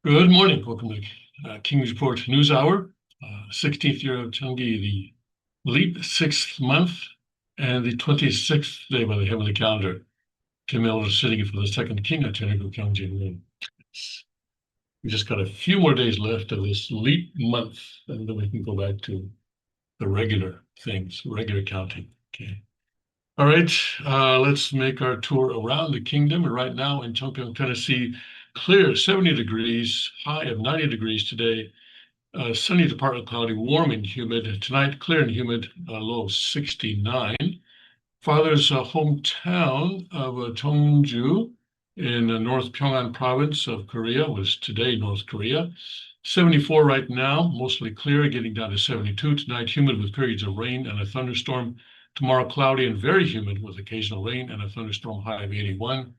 Good morning. Welcome to King's Report News Hour. 16th year of Changgi, the leap 6th month, and the 26th day by the heavenly calendar. Kim Il is sitting for the second king of Tenagu Kyungjin. We just got a few more days left of this leap month, and then we can go back to the regular things, regular counting. Okay. All right, let's make our tour around the kingdom. And right now in Chungkyung, Tennessee, clear 70 degrees, high of 90 degrees today. Sunny to partly cloudy, warm and humid. Tonight, clear and humid, low of 69. Father's hometown of Cheongju in North Pyongan province of Korea was today North Korea. 74 right now, mostly clear, getting down to 72. Tonight, humid with periods of rain and a thunderstorm. Tomorrow, cloudy and very humid with occasional rain and a thunderstorm, high of 81.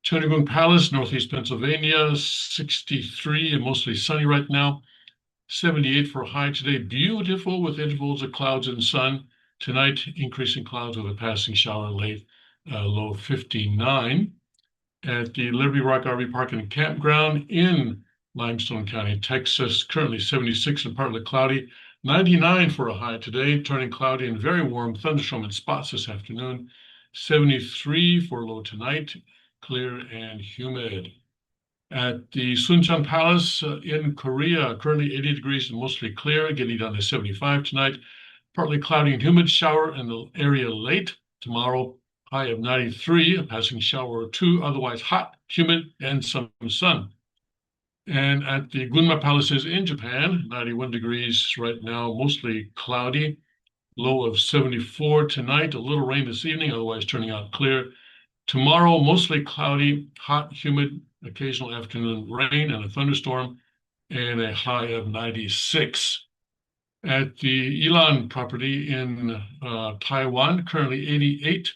Cheonagung Palace, Northeast Pennsylvania, 63 and mostly sunny right now. 78 for a high today, beautiful with intervals of clouds and sun. Tonight, increasing clouds with a passing shower late, low 59. At the Liberty Rock RV Park and Campground in Limestone County, Texas, currently 76 and partly cloudy. 99 for a high today, turning cloudy and very warm, thunderstorm in spots this afternoon. 73 for low tonight, clear and humid. At the Suncheon Palace in Korea, currently 80 degrees and mostly clear, getting down to 75 tonight. Partly cloudy and humid, shower in the area late. Tomorrow, high of 93, a passing shower or two, otherwise hot, humid, and some sun. And at the Gunma Palaces in Japan, 91 degrees right now, mostly cloudy, low of 74 tonight, a little rain this evening, otherwise turning out clear. Tomorrow, mostly cloudy, hot, humid, occasional afternoon rain and a thunderstorm, and a high of 96. At the Ilan property in Taiwan, currently 88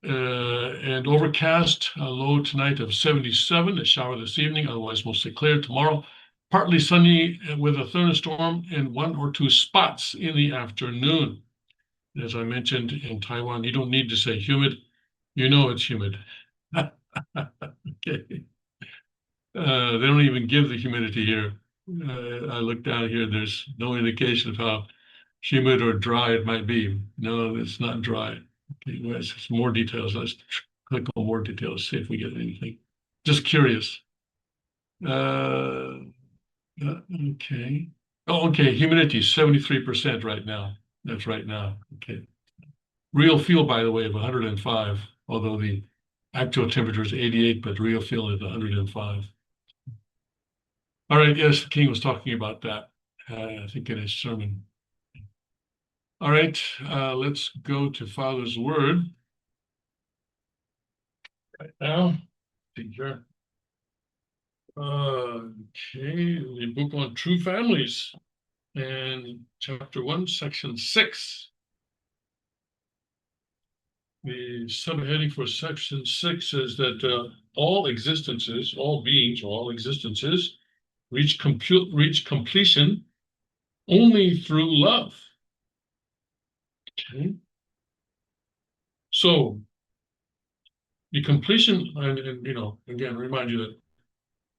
and overcast, a low tonight of 77, a shower this evening, otherwise mostly clear. Tomorrow, partly sunny with a thunderstorm in one or two spots in the afternoon. As I mentioned, in Taiwan, you don't need to say humid. You know it's humid. Okay. They don't even give the humidity here. I look down here, there's no indication of how humid or dry it might be. No, it's not dry. Okay, well, some more details. Let's click on more details, see if we get anything. Just curious. Okay. Oh, okay, humidity, 73% right now. That's right now. Okay. Real feel, by the way, of 105, although the actual temperature is 88, but real feel is 105. All right, yes, the king was talking about that, I think in his sermon. All right, let's go to Father's Word right now. See here. Okay, the book on true families, and chapter 1, section 6. The subheading for section 6 is that all existences, all beings, or all existences, reach completion only through love. Okay. So the completion, and again, remind you that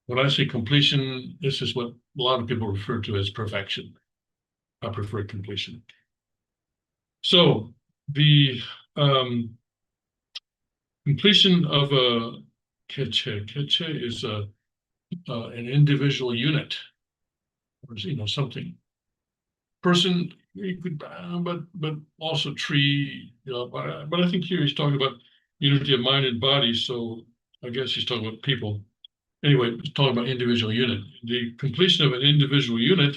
when I say completion, this is what a lot of people refer to as perfection. I prefer completion. So the completion of a keche is an individual unit, or something. Person, you could, but also tree. But I think here he's talking about unity of mind and body. So I guess he's talking about people. Anyway, he's talking about individual unit. The completion of an individual unit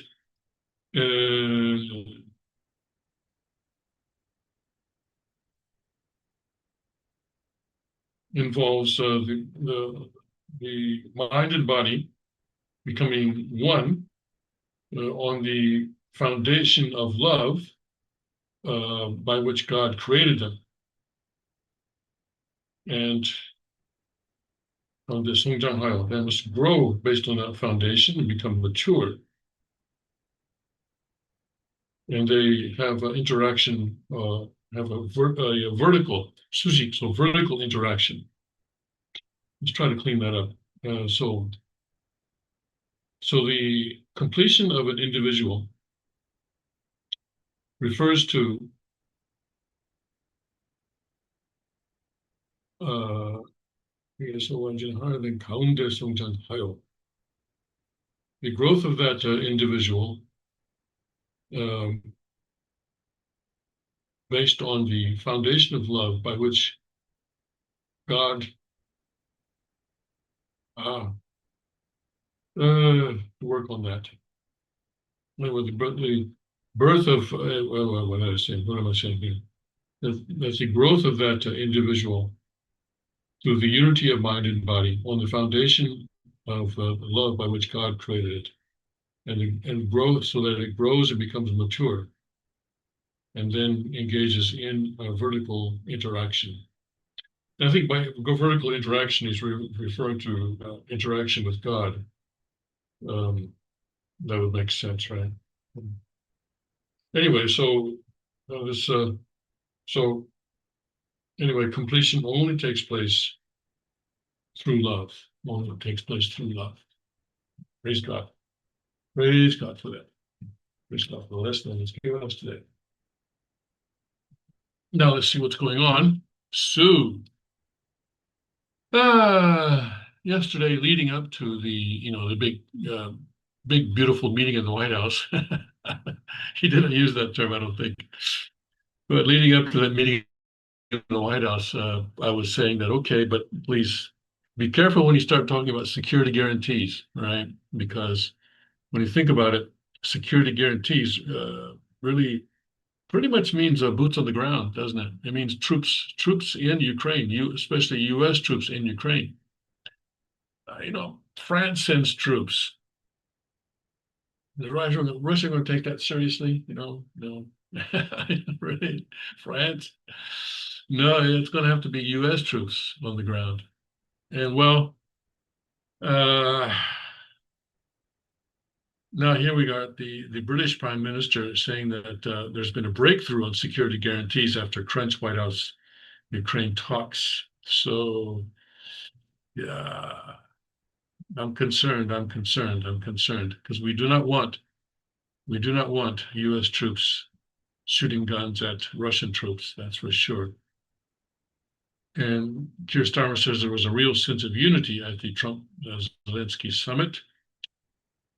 involves the mind and body becoming one on the foundation of love by which God created them. And on the Songjang they must grow based on that foundation and become mature. And they have an interaction, have a vertical, so vertical interaction. Let's try to clean that up. So So the completion of an individual refers to 그래서 완전 하나된 가운데 성장하여 the growth of that individual um, based on the foundation of love by which God work on that. The birth of what am I saying? What am I saying here? That's the growth of that individual through the unity of mind and body on the foundation of the love by which God created it, and grow so that it grows and becomes mature, and then engages in vertical interaction. And I think by vertical interaction, he's referring to interaction with God. That would make sense, right? Anyway, so this so anyway, completion only takes place through love. Only takes place through love. Praise God. Praise God for that. Praise God for the lesson He's given us today. Now let's see what's going on. Sue. Yesterday, leading up to the big beautiful meeting in the White House. He didn't use that term, I don't think. But leading up to that meeting in the White House, I was saying that, okay, but please be careful when you start talking about security guarantees, right? Because when you think about it, security guarantees really pretty much means boots on the ground, doesn't it? It means troops in Ukraine, especially U.S. troops in Ukraine. France sends troops. Is Russia going to take that seriously? No. Really, France? No, it's going to have to be U.S. troops on the ground. And well, now here we got the British Prime Minister saying that there's been a breakthrough on security guarantees after Crunch White House Ukraine talks. So yeah, I'm concerned because we do not want U.S. troops shooting guns at Russian troops. That's for sure. And Keir Starmer says there was a real sense of unity at the Trump-Zelensky summit.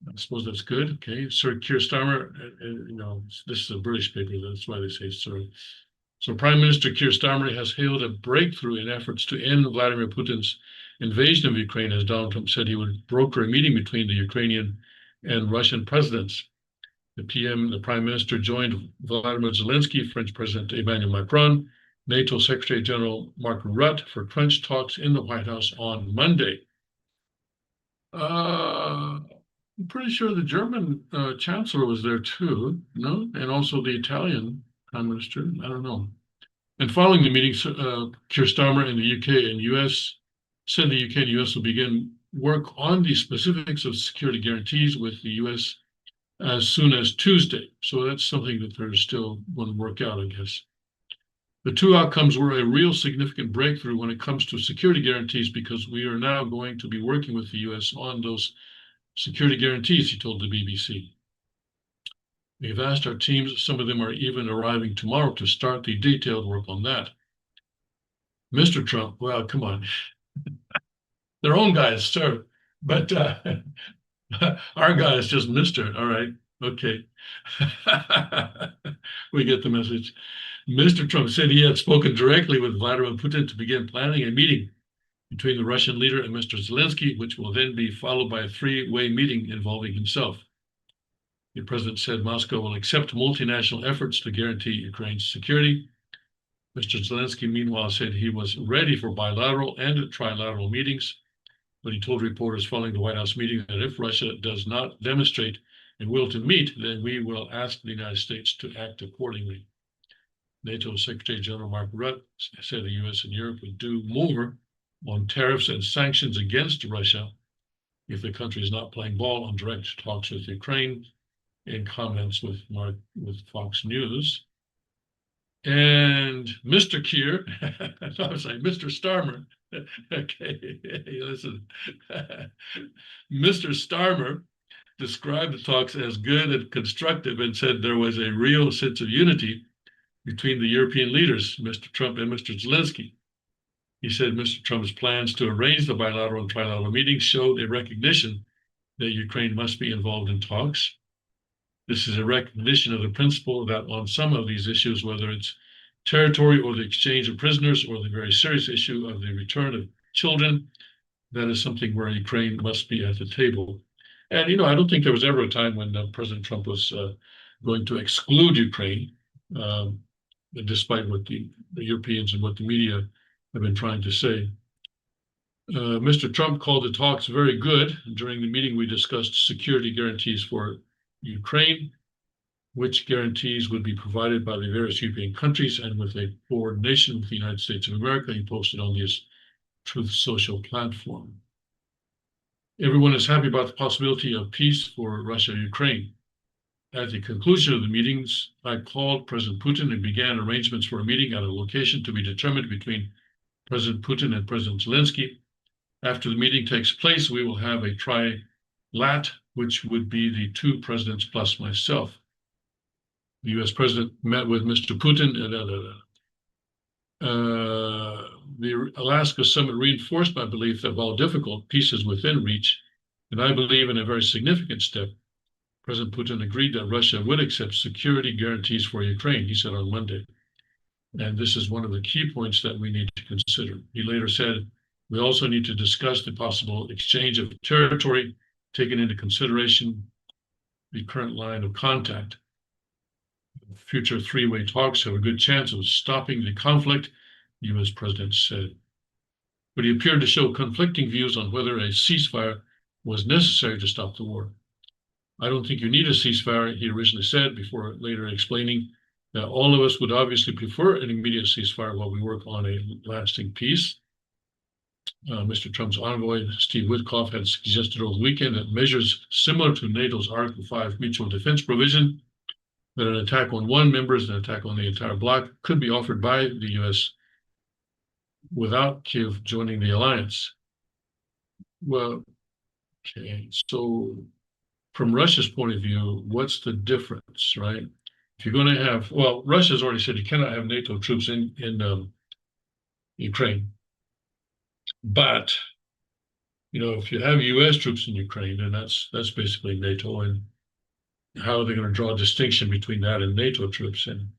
I suppose that's good. Okay, Sir Keir Starmer, this is a British paper, that's why they say Sir. So Prime Minister Keir Starmer has hailed a breakthrough in efforts to end Vladimir Putin's invasion of Ukraine, as Donald Trump said he would broker a meeting between the Ukrainian and Russian presidents. The Prime Minister, joined Vladimir Zelensky, French President Emmanuel Macron, NATO Secretary General Mark Rutte for Crunch talks in the White House on Monday. I'm pretty sure the German chancellor was there too, no? And also the Italian prime minister. I don't know. And following the meeting, Keir Starmer in the UK and US said the UK and US will begin work on the specifics of security guarantees with the US as soon as Tuesday. So that's something that they're still going to work out, I guess. The two outcomes were a real significant breakthrough when it comes to security guarantees because we are now going to be working with the US on those security guarantees, he told the BBC. We've asked our teams, some of them are even arriving tomorrow to start the detailed work on that. Mr. Trump, well, come on. Their own guys, sir. But our guy is just Mr. All right. Okay. We get the message. Mr. Trump said he had spoken directly with Vladimir Putin to begin planning a meeting between the Russian leader and Mr. Zelensky, which will then be followed by a three-way meeting involving himself. The president said Moscow will accept multinational efforts to guarantee Ukraine's security. Mr. Zelensky, meanwhile, said he was ready for bilateral and trilateral meetings, but he told reporters following the White House meeting that if Russia does not demonstrate a will to meet, then we will ask the United States to act accordingly. NATO Secretary General Mark Rutte said the US and Europe would do more on tariffs and sanctions against Russia if the country is not playing ball on direct talks with Ukraine, in comments with Fox News. And Mr. Keir, I was like, Mr. Starmer, okay, listen, Mr. Starmer described the talks as good and constructive and said there was a real sense of unity between the European leaders, Mr. Trump and Mr. Zelensky. He said Mr. Trump's plans to arrange the bilateral and trilateral meetings showed a recognition that Ukraine must be involved in talks. This is a recognition of the principle that on some of these issues, whether it's territory or the exchange of prisoners or the very serious issue of the return of children, that is something where Ukraine must be at the table. And, I don't think there was ever a time when President Trump was going to exclude Ukraine, despite what the Europeans and what the media have been trying to say. Mr. Trump called the talks very good. During the meeting, we discussed security guarantees for Ukraine, which guarantees would be provided by the various European countries and with a coordination with the United States of America. He posted on his Truth Social platform. Everyone is happy about the possibility of peace for Russia-Ukraine. At the conclusion of the meetings, I called President Putin and began arrangements for a meeting at a location to be determined between President Putin and President Zelensky. After the meeting takes place, we will have a trilat, which would be the two presidents plus myself. The U.S. president met with Mr. Putin. The Alaska summit reinforced my belief that while difficult, peace is within reach, and I believe in a very significant step. President Putin agreed that Russia would accept security guarantees for Ukraine, he said on Monday. And this is one of the key points that we need to consider. He later said, we also need to discuss the possible exchange of territory, taking into consideration the current line of contact. Future three-way talks have a good chance of stopping the conflict, the U.S. president said. But he appeared to show conflicting views on whether a ceasefire was necessary to stop the war. I don't think you need a ceasefire, he originally said, before later explaining that all of us would obviously prefer an immediate ceasefire while we work on a lasting peace. Mr. Trump's envoy, Steve Witkoff, had suggested over the weekend that measures similar to NATO's Article 5 mutual defense provision, that an attack on one member is an attack on the entire bloc, could be offered by the U.S. without Kyiv joining the alliance. Well, okay, so from Russia's point of view, what's the difference, right? If you're going to have, well, Russia's already said you cannot have NATO troops in Ukraine. But, if you have U.S. troops in Ukraine, then that's basically NATO. And how are they going to draw a distinction between that and NATO troops? And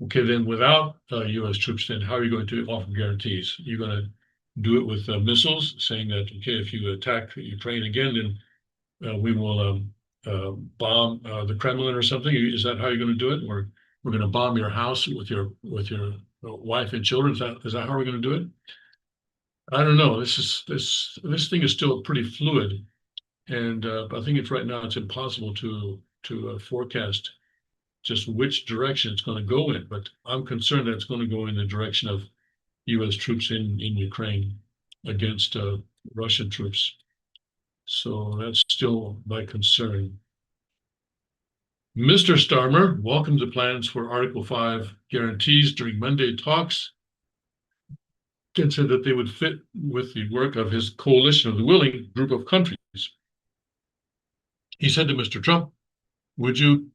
okay, then without U.S. troops, then how are you going to offer guarantees? You're going to do it with missiles, saying that, okay, if you attack Ukraine again, then we will bomb the Kremlin or something. Is that how you're going to do it? Or we're going to bomb your house with your wife and children? Is that how we're going to do it? I don't know. This thing is still pretty fluid, and I think right now it's impossible to forecast just which direction it's going to go in. But I'm concerned that it's going to go in the direction of U.S. troops in Ukraine against Russian troops. So that's still my concern. Mr. Starmer welcomed the plans for Article 5 guarantees during Monday talks and said that they would fit with the work of his coalition of the willing group of countries. He said to Mr. Trump, with you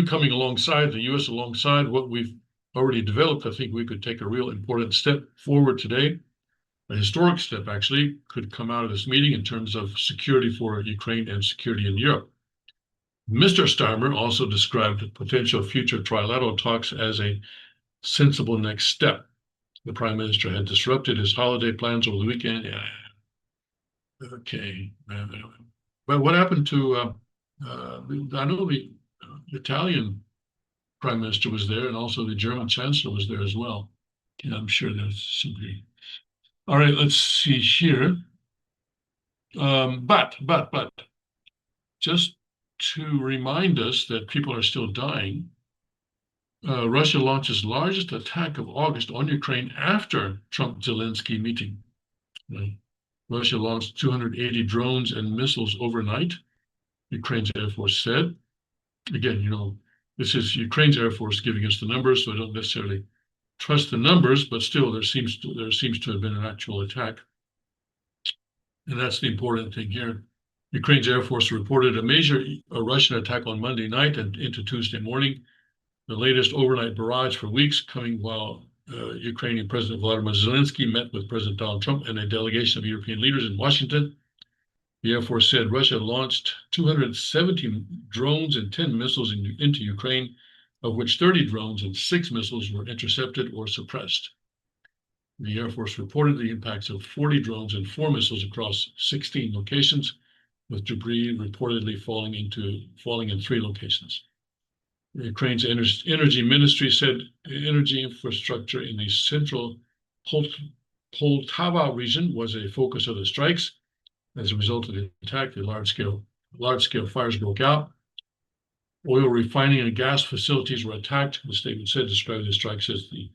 coming alongside, the U.S. alongside what we've already developed, I think we could take a real important step forward today. A historic step, actually, could come out of this meeting in terms of security for Ukraine and security in Europe. Mr. Starmer also described potential future trilateral talks as a sensible next step. The prime minister had disrupted his holiday plans over the weekend. Yeah. Okay. But what happened to, I know the Italian prime minister was there, and also the German chancellor was there as well. Yeah, I'm sure there's somebody. All right, let's see here. But just to remind us that people are still dying, Russia launches largest attack of August on Ukraine after Trump-Zelensky meeting. Russia launched 280 drones and missiles overnight, Ukraine's Air Force said. Again, this is Ukraine's Air Force giving us the numbers, so I don't necessarily trust the numbers, but still there seems to have been an actual attack. And that's the important thing here. Ukraine's Air Force reported a major Russian attack on Monday night and into Tuesday morning, the latest overnight barrage for weeks, coming while Ukrainian President Vladimir Zelensky met with President Donald Trump and a delegation of European leaders in Washington. The Air Force said Russia launched 270 drones and 10 missiles into Ukraine, of which 30 drones and 6 missiles were intercepted or suppressed. The Air Force reported the impacts of 40 drones and 4 missiles across 16 locations, with debris reportedly falling in 3 locations. Ukraine's energy ministry said energy infrastructure in the central Poltava region was a focus of the strikes. As a result of the attack, the large-scale fires broke out. Oil refining and gas facilities were attacked. The statement said, describing the strikes as the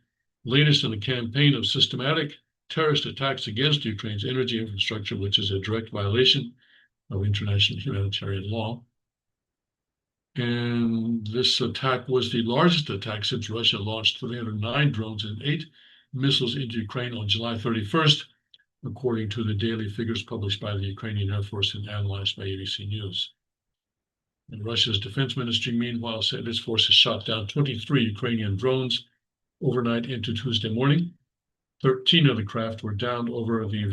latest in a campaign of systematic terrorist attacks against Ukraine's energy infrastructure, which is a direct violation of international humanitarian law. And this attack was the largest attack since Russia launched 309 drones and 8 missiles into Ukraine on July 31st, according to the daily figures published by the Ukrainian Air Force and analyzed by ABC News. And Russia's defense ministry, meanwhile, said its forces shot down 23 Ukrainian drones overnight into Tuesday morning. 13 of the craft were downed over the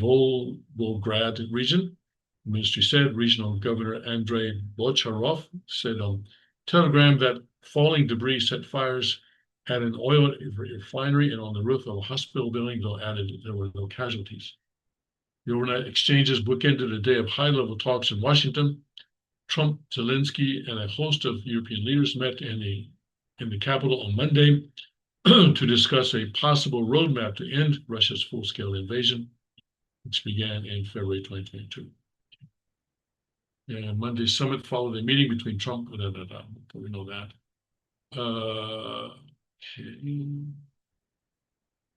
Volgograd region. The ministry said regional governor Andrei Bocharov said on Telegram that falling debris set fires at an oil refinery and on the roof of a hospital building, though added there were no casualties. The overnight exchanges bookended a day of high-level talks in Washington. Trump, Zelensky, and a host of European leaders met in the capital on Monday to discuss a possible roadmap to end Russia's full-scale invasion, which began in February 2022. And Monday's summit followed a meeting between Trump and we know that.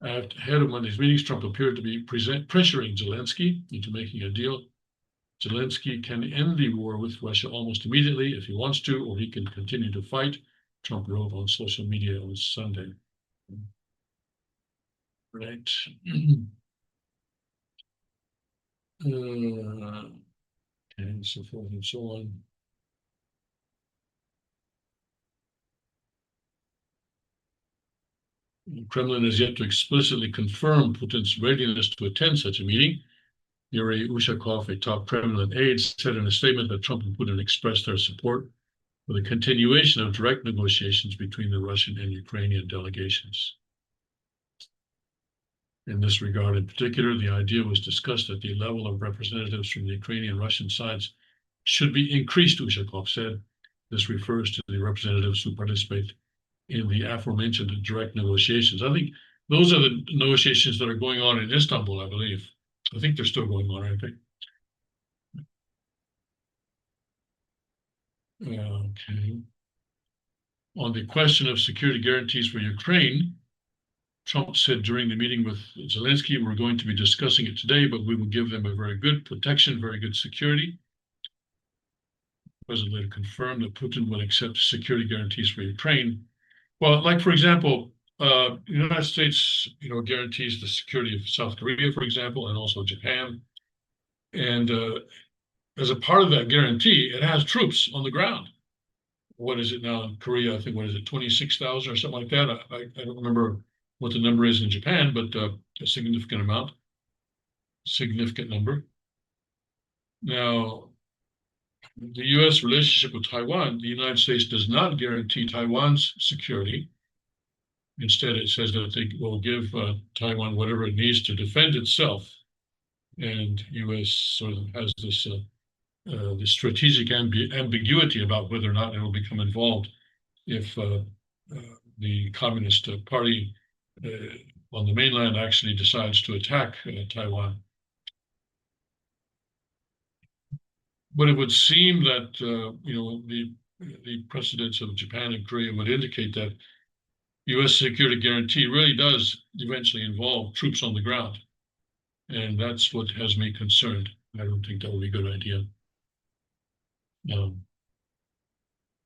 Ahead of Monday's meetings, Trump appeared to be pressuring Zelensky into making a deal. Zelensky can end the war with Russia almost immediately if he wants to, or he can continue to fight, Trump wrote on social media on Sunday. Right. And so forth and so on. The Kremlin has yet to explicitly confirm Putin's readiness to attend such a meeting. Yuri Ushakov, a top Kremlin aide, said in a statement that Trump and Putin expressed their support for the continuation of direct negotiations between the Russian and Ukrainian delegations. In this regard, in particular, the idea was discussed at the level of representatives from the Ukrainian and Russian sides should be increased, Ushakov said. This refers to the representatives who participate in the aforementioned direct negotiations. I think those are the negotiations that are going on in Istanbul, I believe. I think they're still going on, aren't they? Okay. On the question of security guarantees for Ukraine, Trump said during the meeting with Zelensky, we're going to be discussing it today, but we will give them a very good protection, very good security. The president later confirmed that Putin would accept security guarantees for Ukraine. Well, like, for example, the United States, guarantees the security of South Korea, for example, and also Japan. And as a part of that guarantee, it has troops on the ground. What is it now in Korea? I think, 26,000 or something like that? I don't remember what the number is in Japan, but a significant amount, significant number. Now, the U.S. relationship with Taiwan, the United States does not guarantee Taiwan's security. Instead, it says that they will give Taiwan whatever it needs to defend itself. And U.S. sort of has this strategic ambiguity about whether or not it will become involved if the Communist Party on the mainland actually decides to attack Taiwan. But it would seem that the precedents of Japan and Korea would indicate that U.S. security guarantee really does eventually involve troops on the ground, and that's what has me concerned. I don't think that would be a good idea.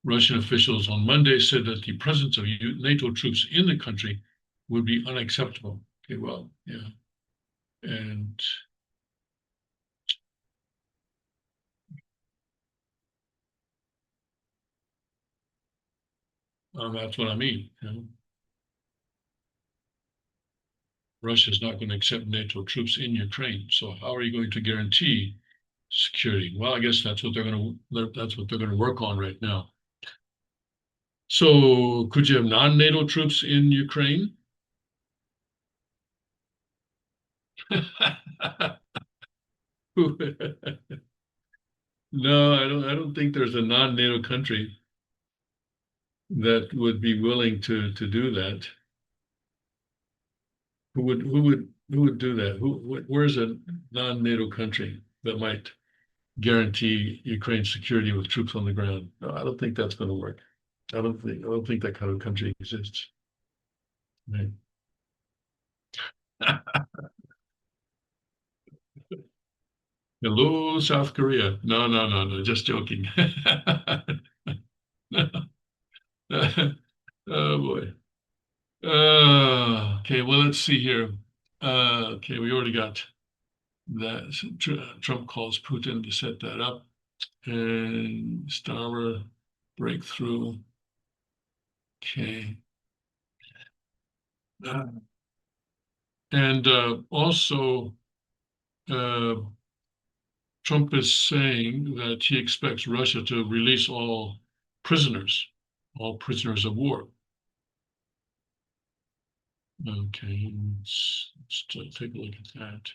Russian officials on Monday said that the presence of NATO troops in the country would be unacceptable. Okay, well, yeah. And That's what I mean. Russia's not going to accept NATO troops in Ukraine. So how are you going to guarantee security? Well, I guess that's what they're going to work on right now. So could you have non-NATO troops in Ukraine? No, I don't think there's a non-NATO country that would be willing to do that. Who would do that? Where's a non-NATO country that might guarantee Ukraine's security with troops on the ground? No, I don't think that's going to work. I don't think that kind of country exists. Right. Hello, South Korea. No, no, no, no, just joking. Oh boy. Okay, well, let's see here. Okay, we already got that. Trump calls Putin to set that up. And Starmer breakthrough. Okay. Uh, and also, uh, Trump is saying that he expects Russia to release all prisoners of war. Okay, let's take a look at that.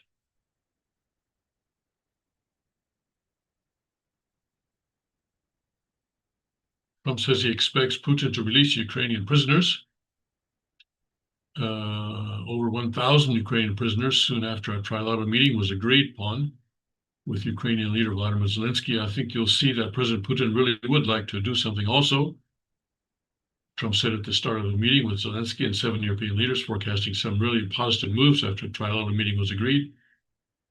Trump says he expects Putin to release Ukrainian prisoners. Over 1,000 Ukrainian prisoners soon after a trilateral meeting was agreed upon with Ukrainian leader Vladimir Zelensky. I think you'll see that President Putin really would like to do something also. Trump said at the start of the meeting with Zelensky and 7 European leaders, forecasting some really positive moves after a trilateral meeting was agreed.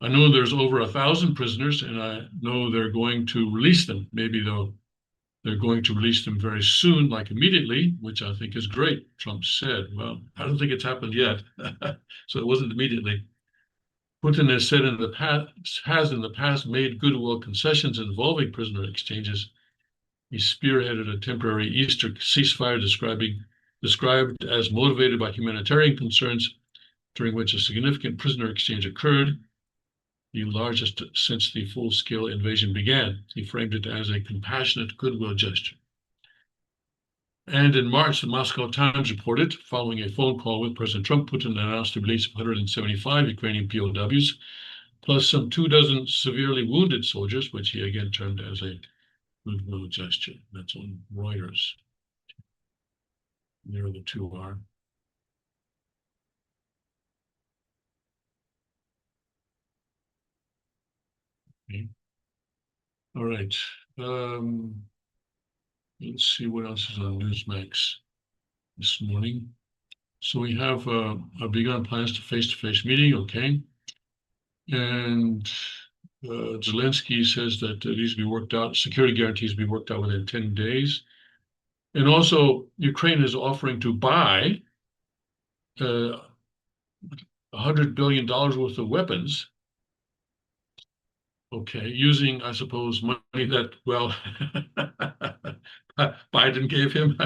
I know there's over 1,000 prisoners, and I know they're going to release them. Maybe they're going to release them very soon, like immediately, which I think is great, Trump said. Well, I don't think it's happened yet, so it wasn't immediately. Putin has said in the past made goodwill concessions involving prisoner exchanges. He spearheaded a temporary Easter ceasefire described as motivated by humanitarian concerns, during which a significant prisoner exchange occurred, the largest since the full-scale invasion began. He framed it as a compassionate goodwill gesture. And in March, the Moscow Times reported, following a phone call with President Trump, Putin announced the release of 175 Ukrainian POWs, plus some 24 severely wounded soldiers, which he again termed as a goodwill gesture. That's on Reuters. There the two are. Okay. All right. Let's see what else is on Newsmax this morning. So we have begun plans to face-to-face meeting, okay. And Zelensky says that it needs to be worked out, security guarantees to be worked out within 10 days. And also, Ukraine is offering to buy $100 billion worth of weapons, okay, using, I suppose, money that, well, Biden gave him.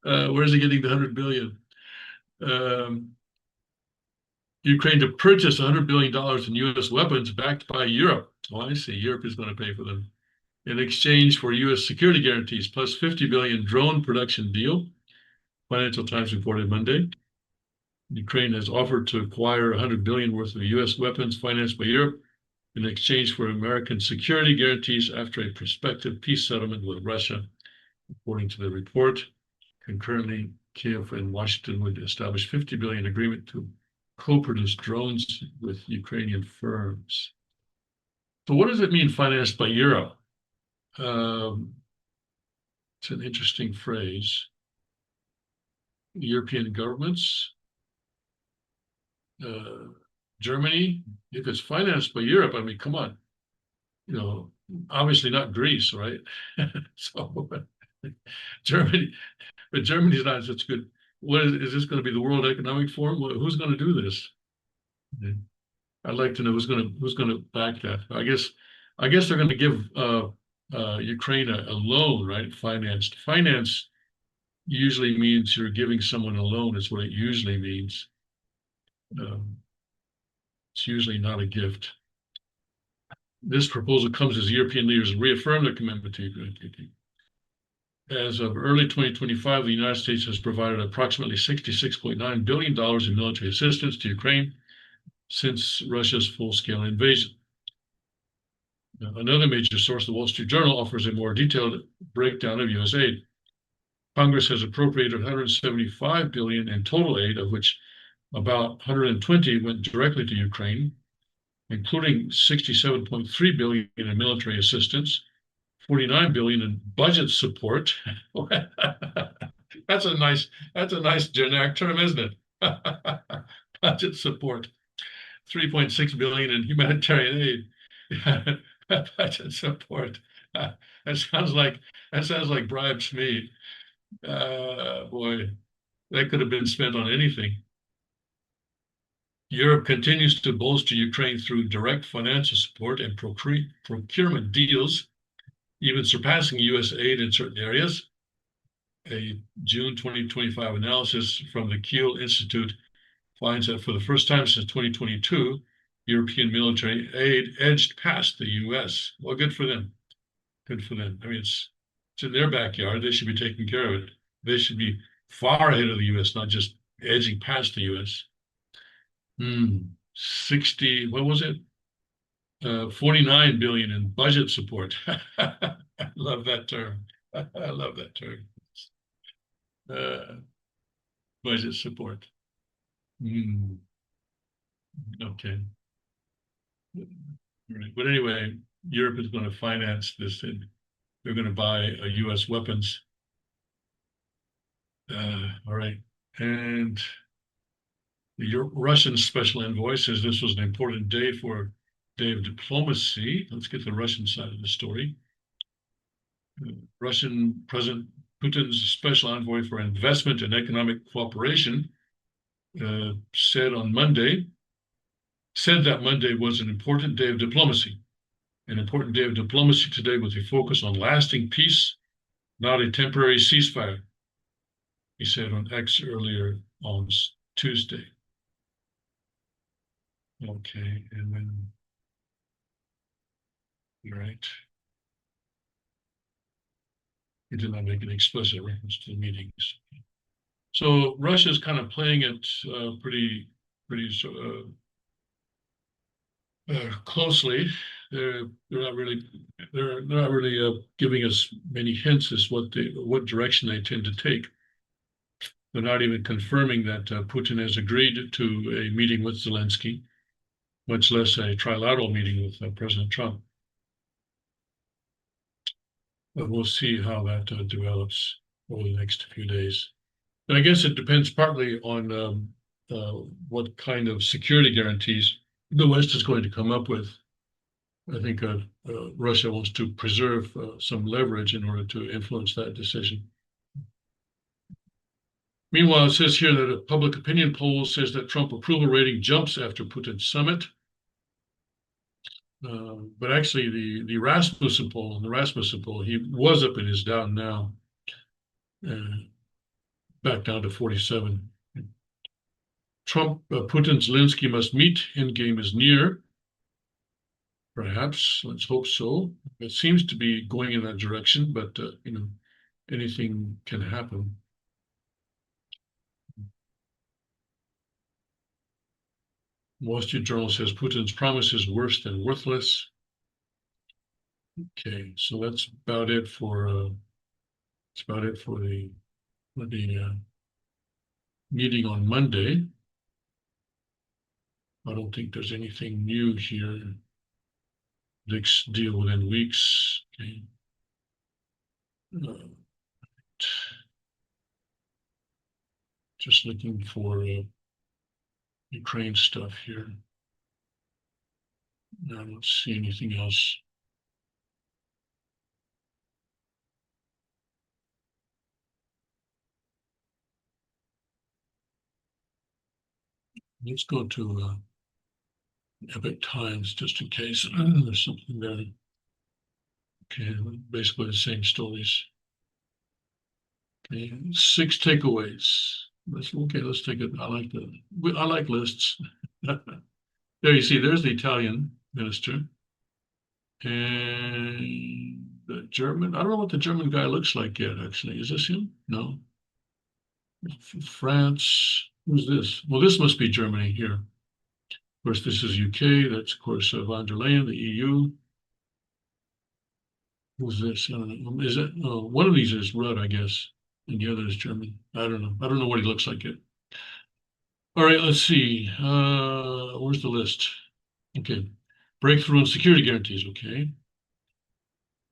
Where's he getting the 100 billion? Ukraine to purchase $100 billion in U.S. weapons backed by Europe. Oh, I see. Europe is going to pay for them in exchange for U.S. security guarantees, plus 50 billion drone production deal. Financial Times reported Monday. Ukraine has offered to acquire 100 billion worth of U.S. weapons financed by Europe in exchange for American security guarantees after a prospective peace settlement with Russia, according to the report. Concurrently, Kiev and Washington would establish 50 billion agreement to co-produce drones with Ukrainian firms. So what does it mean financed by Europe? It's an interesting phrase. European governments, Germany, if it's financed by Europe, I mean, come on, obviously not Greece, right? So Germany, but Germany's not such good. What is this going to be the World Economic Forum? Who's going to do this? I'd like to know who's going to back that. I guess they're going to give Ukraine a loan, right? Financed. Finance usually means you're giving someone a loan, is what it usually means. Um, it's usually not a gift. This proposal comes as European leaders reaffirm their commitment to Ukraine. As of early 2025, the United States has provided approximately $66.9 billion in military assistance to Ukraine since Russia's full-scale invasion. Now, another major source, the Wall Street Journal, offers a more detailed breakdown of U.S. aid. Congress has appropriated $175 billion in total aid, of which about 120 went directly to Ukraine, including 67.3 billion in military assistance, 49 billion in budget support. That's a nice generic term, isn't it? Budget support. 3.6 billion in humanitarian aid. Budget support. That sounds like bribes to me. Boy, that could have been spent on anything. Europe continues to bolster Ukraine through direct financial support and procurement deals, even surpassing U.S. aid in certain areas. A June 2025 analysis from the Kiel Institute finds that for the first time since 2022, European military aid edged past the U.S. Well, good for them. Good for them. I mean, it's in their backyard. They should be taking care of it. They should be far ahead of the U.S., not just edging past the U.S. 60, what was it? 49 billion in budget support. I love that term. I love that term. Budget support. Okay. Right. But anyway, Europe is going to finance this, and they're going to buy U.S. weapons. All right. And the Russian special envoy says this was an important day of diplomacy. Let's get the Russian side of the story. Russian President Putin's special envoy for investment and economic cooperation said that Monday was an important day of diplomacy. An important day of diplomacy today with a focus on lasting peace, not a temporary ceasefire, he said on X earlier on Tuesday. Okay, and then, right. He did not make an explicit reference to the meetings. So Russia's kind of playing it pretty closely. They're not really giving us many hints as what direction they tend to take. They're not even confirming that Putin has agreed to a meeting with Zelensky, much less a trilateral meeting with President Trump. But we'll see how that develops over the next few days. And I guess it depends partly on what kind of security guarantees the West is going to come up with. I think Russia wants to preserve some leverage in order to influence that decision. Meanwhile, it says here that a public opinion poll says that Trump approval rating jumps after Putin's summit. But actually, the Rasmussen poll, he was up and is down now, back down to 47. Putin, Zelensky must meet. Endgame is near. Perhaps, let's hope so. It seems to be going in that direction, but anything can happen. Wall Street Journal says Putin's promise is worse than worthless. Okay, so that's about it for the meeting on Monday. I don't think there's anything new here. Next deal within weeks. Okay. Just looking for Ukraine stuff here. I don't see anything else. Let's go to Epic Times just in case there's something there. Okay, basically the same stories. Okay, 6 takeaways. Let's take it. I like lists. There you see, there's the Italian minister. And the German, I don't know what the German guy looks like yet, actually. Is this him? No. France, who's this? Well, this must be Germany here. Of course, this is UK. That's, of course, von der Leyen, the EU. Who's this? I don't know. Is it? Oh, one of these is Rudd, I guess, and the other is German. I don't know. I don't know what he looks like yet. All right, let's see. Where's the list? Okay. Breakthrough on security guarantees. Okay.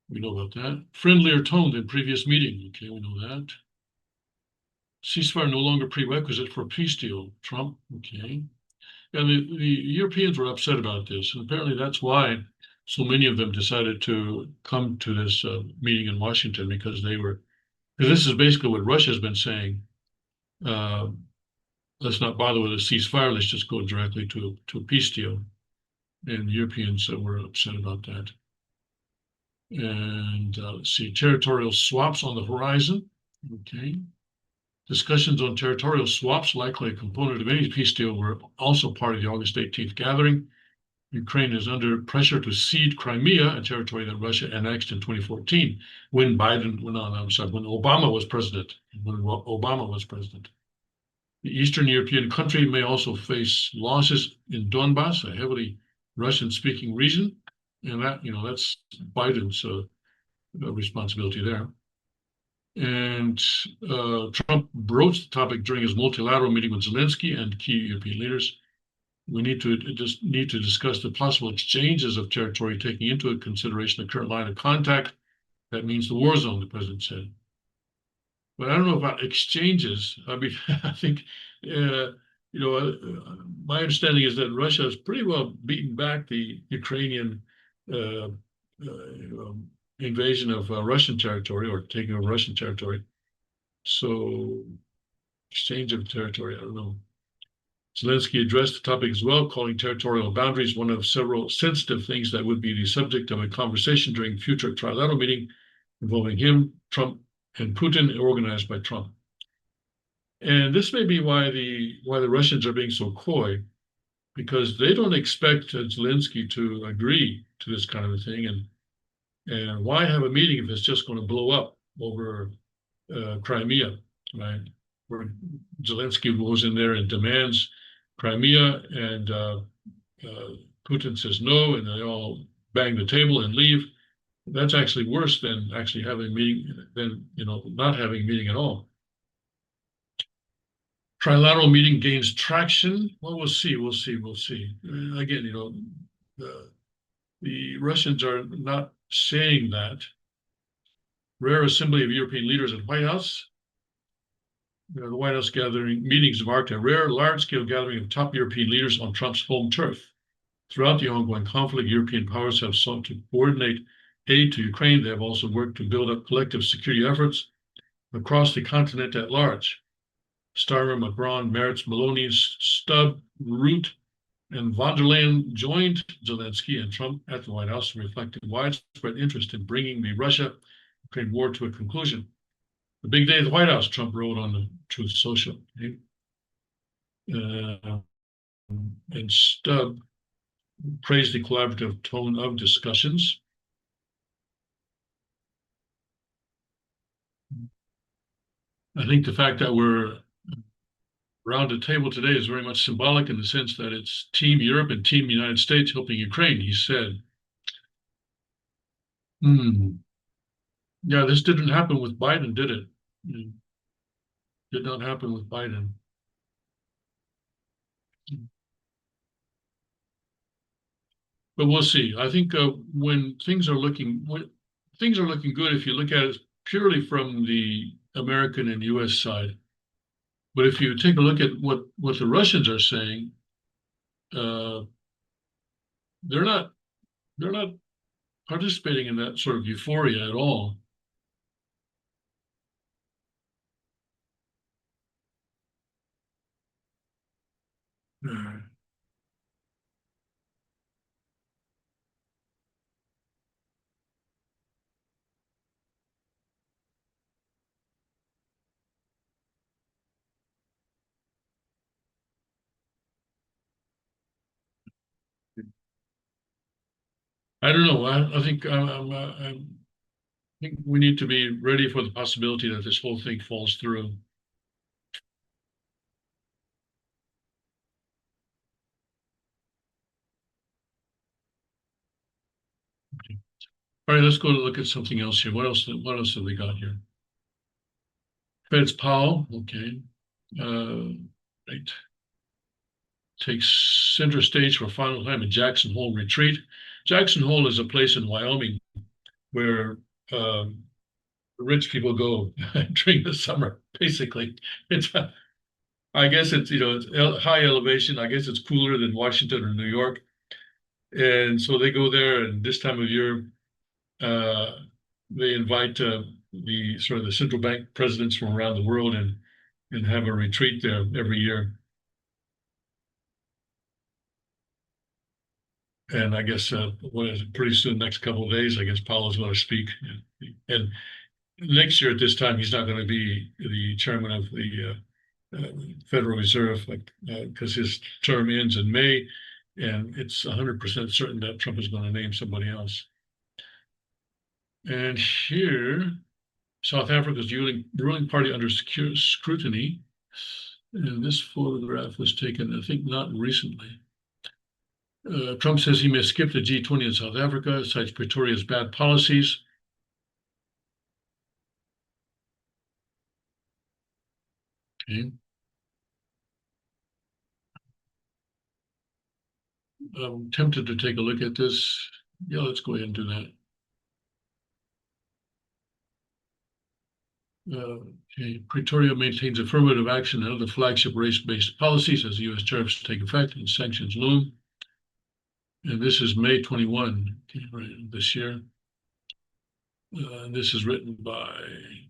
We know about that. Friendlier tone than previous meeting. Okay, we know that. Ceasefire no longer prerequisite for a peace deal. Trump. Okay. And the Europeans were upset about this. And apparently that's why so many of them decided to come to this meeting in Washington because because this is basically what Russia's been saying. Uh, let's not bother with a ceasefire. Let's just go directly to a peace deal. And the Europeans were upset about that. And let's see, territorial swaps on the horizon. Okay. Discussions on territorial swaps, likely a component of any peace deal, were also part of the August 18th gathering. Ukraine is under pressure to cede Crimea, a territory that Russia annexed in 2014 when Obama was president. The Eastern European country may also face losses in Donbass, a heavily Russian-speaking region, and that's Biden's responsibility there. And Trump broached the topic during his multilateral meeting with Zelensky and key European leaders. We need to discuss the possible exchanges of territory, taking into consideration the current line of contact. That means the war zone, the president said. But I don't know about exchanges. I mean, I think, my understanding is that Russia has pretty well beaten back the Ukrainian uh, invasion of Russian territory or taking over Russian territory. So exchange of territory, I don't know. Zelensky addressed the topic as well, calling territorial boundaries one of several sensitive things that would be the subject of a conversation during future trilateral meeting involving him, Trump, and Putin, organized by Trump. And this may be why the Russians are being so coy, because they don't expect Zelensky to agree to this kind of a thing. And why have a meeting if it's just going to blow up over Crimea, right? Where Zelensky goes in there and demands Crimea, and Putin says no, and they all bang the table and leave. That's actually worse than actually having a meeting, than not having a meeting at all. Trilateral meeting gains traction. Well, we'll see. Again, the Russians are not saying that. Rare assembly of European leaders at White House. The White House gathering meetings marked a rare, large-scale gathering of top European leaders on Trump's home turf. Throughout the ongoing conflict, European powers have sought to coordinate aid to Ukraine. They have also worked to build up collective security efforts across the continent at large. Starmer, Macron, Merz, Meloni, Stubb, Rutte, and von der Leyen joined Zelensky and Trump at the White House, reflecting widespread interest in bringing the Russia-Ukraine war to a conclusion. The big day at the White House, Trump wrote on the Truth Social. Okay? And Stubb praised the collaborative tone of discussions. I think the fact that we're around the table today is very much symbolic in the sense that it's Team Europe and Team United States helping Ukraine, he said. Yeah, this didn't happen with Biden, did it? Did not happen with Biden. But we'll see. I think when things are looking good, if you look at it purely from the American and U.S. side. But if you take a look at what the Russians are saying, uh, they're not participating in that sort of euphoria at all. I don't know. I think I think we need to be ready for the possibility that this whole thing falls through. All right, let's go to look at something else here. What else? What else have we got here? Fed's Powell. Okay. Right. Takes center stage for final time in Jackson Hole retreat. Jackson Hole is a place in Wyoming where rich people go during the summer. Basically, it's I guess it's it's high elevation. I guess it's cooler than Washington or New York, and so they go there. And this time of year, uh, they invite the sort of the central bank presidents from around the world and have a retreat there every year. And I guess what is it, pretty soon, next couple of days, I guess Powell's going to speak. And next year at this time, he's not going to be the chairman of the Federal Reserve, like because his term ends in May, and it's 100% certain that Trump is going to name somebody else. And here, South Africa's ruling party under secure scrutiny. And this photograph was taken, I think, not recently. Trump says he may skip the G20 in South Africa, cites Pretoria's bad policies. Okay. I'm tempted to take a look at this. Yeah, let's go ahead and do that. Okay. Pretoria maintains affirmative action and other flagship race-based policies as the U.S. tariffs take effect and sanctions loom. And this is May 21, okay, right, this year. This is written by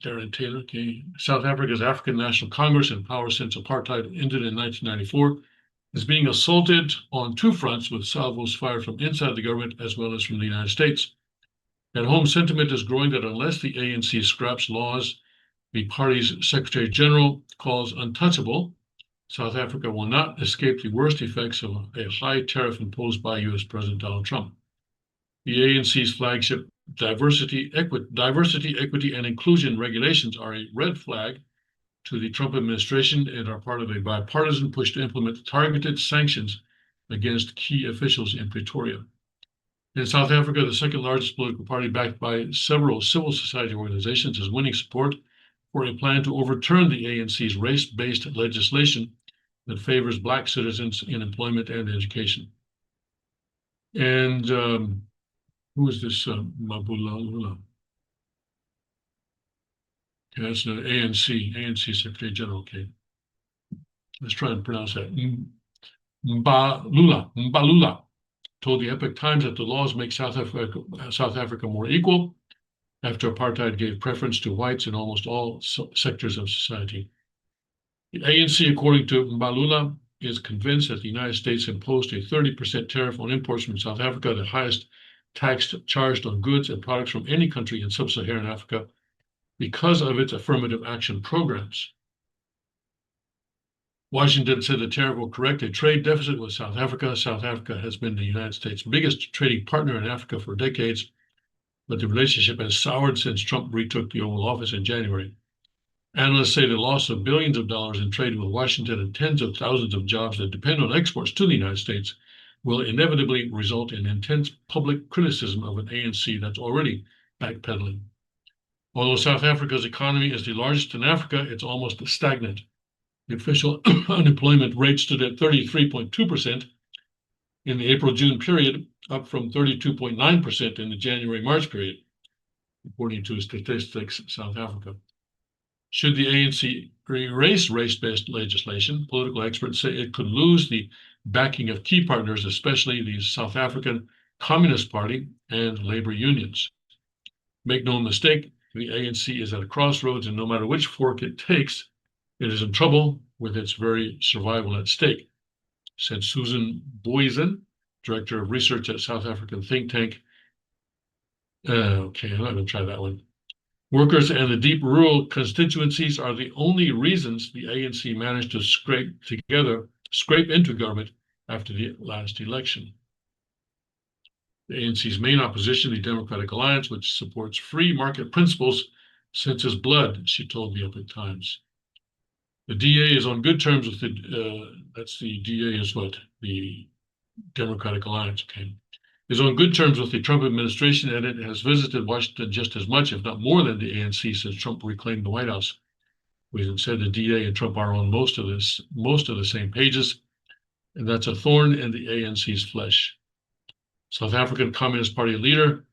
Darren Taylor. Okay. South Africa's African National Congress, in power since apartheid ended in 1994, is being assaulted on two fronts with salvos fired from inside the government as well as from the United States. At home, sentiment is growing that unless the ANC scraps laws the party's Secretary General calls untouchable, South Africa will not escape the worst effects of a high tariff imposed by U.S. President Donald Trump. The ANC's flagship diversity, equity, and inclusion regulations are a red flag to the Trump administration and are part of a bipartisan push to implement targeted sanctions against key officials in Pretoria. In South Africa, the second largest political party, backed by several civil society organizations, is winning support for a plan to overturn the ANC's race-based legislation that favors Black citizens in employment and education. And who is this Mabulala? Okay, that's the ANC Secretary General. Okay, let's try and pronounce that. Mbalula told the Epoch Times that the laws make South Africa more equal after apartheid gave preference to whites in almost all sectors of society. The ANC, according to Mbalula, is convinced that the United States imposed a 30% tariff on imports from South Africa, the highest tax charged on goods and products from any country in sub-Saharan Africa, because of its affirmative action programs. Washington said the tariff will correct a trade deficit with South Africa. South Africa has been the United States' biggest trading partner in Africa for decades, but the relationship has soured since Trump retook the Oval Office in January. Analysts say the loss of billions of dollars in trade with Washington and tens of thousands of jobs that depend on exports to the United States will inevitably result in intense public criticism of an ANC that's already backpedaling. Although South Africa's economy is the largest in Africa, it's almost stagnant. The official unemployment rate stood at 33.2% in the April-June period, up from 32.9% in the January-March period, according to Statistics South Africa. Should the ANC erase race-based legislation, political experts say it could lose the backing of key partners, especially the South African Communist Party and labor unions. Make no mistake, the ANC is at a crossroads, and no matter which fork it takes, it is in trouble with its very survival at stake, said Susan Booysen, director of research at South African think tank. Okay, I'm not going to try that one. Workers and the deep rural constituencies are the only reasons the ANC managed to scrape into government after the last election. The ANC's main opposition, the Democratic Alliance, which supports free market principles since his blood, she told the Epoch Times. The DA is on good terms with that's the DA is what? The Democratic Alliance, okay, is on good terms with the Trump administration, and it has visited Washington just as much, if not more, than the ANC since Trump reclaimed the White House. We said the DA and Trump are on most of the same pages, and that's a thorn in the ANC's flesh. South African Communist Party leader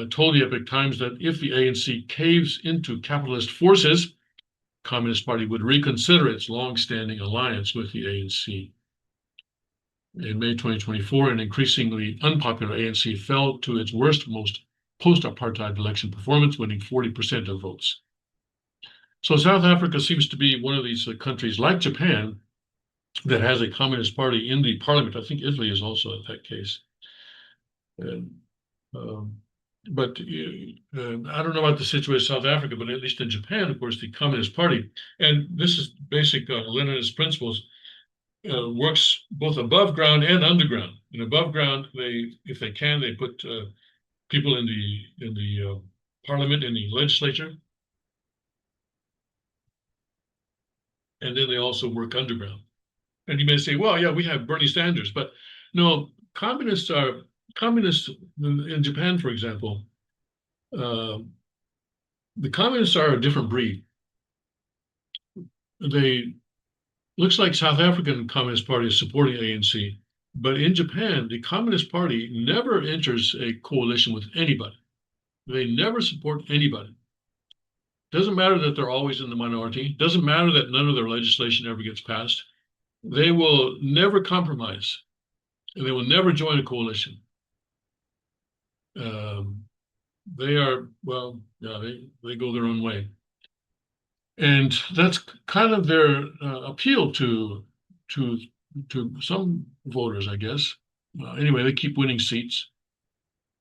told the Epoch Times that if the ANC caves into capitalist forces, Communist Party would reconsider its long-standing alliance with the ANC. In May 2024, an increasingly unpopular ANC fell to its worst, most post-apartheid election performance, winning 40% of votes. So South Africa seems to be one of these countries, like Japan, that has a Communist Party in the parliament. I think Italy is also in that case. But I don't know about the situation in South Africa, but at least in Japan, of course, the Communist Party, and this is basic Leninist principles, works both above ground and underground. And above ground, if they can, they put people in the parliament, in the legislature, and then they also work underground. And you may say, well, yeah, we have Bernie Sanders, but no, communists in Japan, for example. The communists are a different breed. Looks like South African Communist Party is supporting ANC, but in Japan, the Communist Party never enters a coalition with anybody. They never support anybody. Doesn't matter that they're always in the minority. Doesn't matter that none of their legislation ever gets passed. They will never compromise, and they will never join a coalition. They are, well, yeah, they go their own way. And that's kind of their appeal to some voters, I guess. Anyway, they keep winning seats.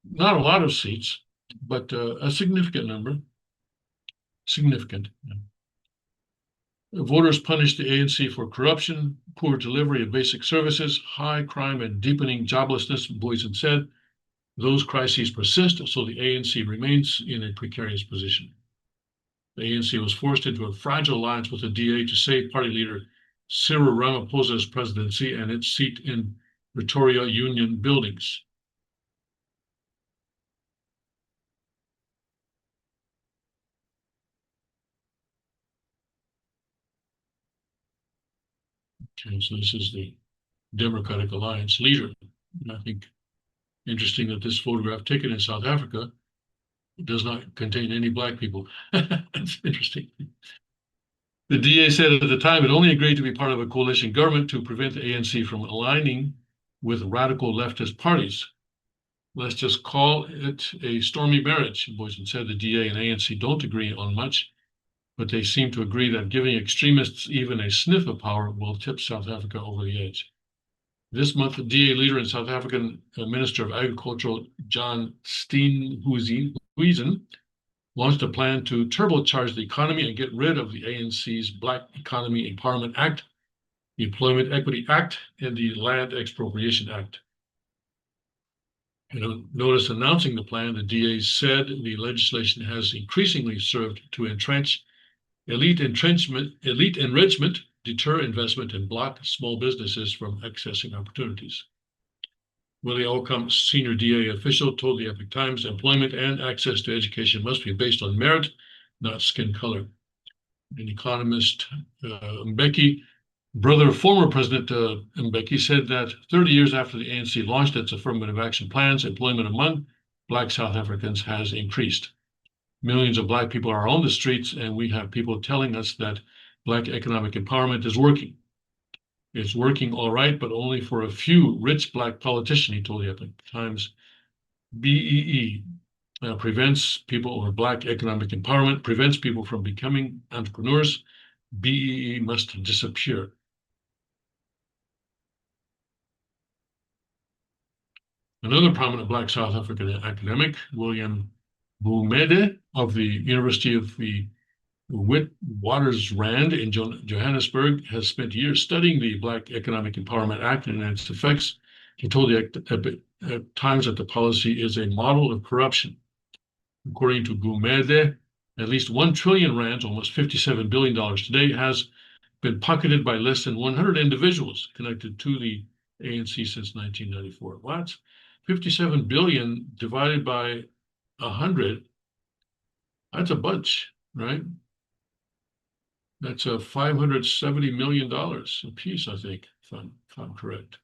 Not a lot of seats, but a significant number. Significant. Voters punished the ANC for corruption, poor delivery of basic services, high crime, and deepening joblessness, Boysen said. Those crises persist, so the ANC remains in a precarious position. The ANC was forced into a fragile alliance with the DA to save party leader Cyril Ramaphosa's presidency and its seat in Pretoria Union buildings. Okay, so this is the Democratic Alliance leader. And I think interesting that this photograph taken in South Africa does not contain any Black people. That's interesting. The DA said at the time it only agreed to be part of a coalition government to prevent the ANC from aligning with radical leftist parties. Let's just call it a stormy marriage, Boysen said. The DA and ANC don't agree on much, but they seem to agree that giving extremists even a sniff of power will tip South Africa over the edge. This month, the DA leader and South African Minister of Agriculture, John Steenhuisen, launched a plan to turbocharge the economy and get rid of the ANC's Black Economy Empowerment Act, the Employment Equity Act, and the Land Expropriation Act. In a notice announcing the plan, the DA said the legislation has increasingly served to entrench elite enrichment, deter investment, and block small businesses from accessing opportunities. Willie Olcombe, senior DA official, told the Epoch Times employment and access to education must be based on merit, not skin color. An economist, Mbeki, brother of former President Mbeki, said that 30 years after the ANC launched its affirmative action plans, employment among Black South Africans has increased. Millions of Black people are on the streets, and we have people telling us that Black economic empowerment is working. It's working all right, but only for a few rich Black politicians, he told the Epoch Times. BEE prevents people, or Black economic empowerment prevents people from becoming entrepreneurs. BEE must disappear. Another prominent Black South African academic, William Boumede of the University of the Witwatersrand in Johannesburg, has spent years studying the Black Economic Empowerment Act and its effects. He told the at times that the policy is a model of corruption. According to Gumede, at least 1 trillion rands, almost $57 billion today, has been pocketed by less than 100 individuals connected to the ANC since 1994. What? 57 billion divided by 100, that's a bunch, right? That's a $570 million a piece, I think, if I'm correct.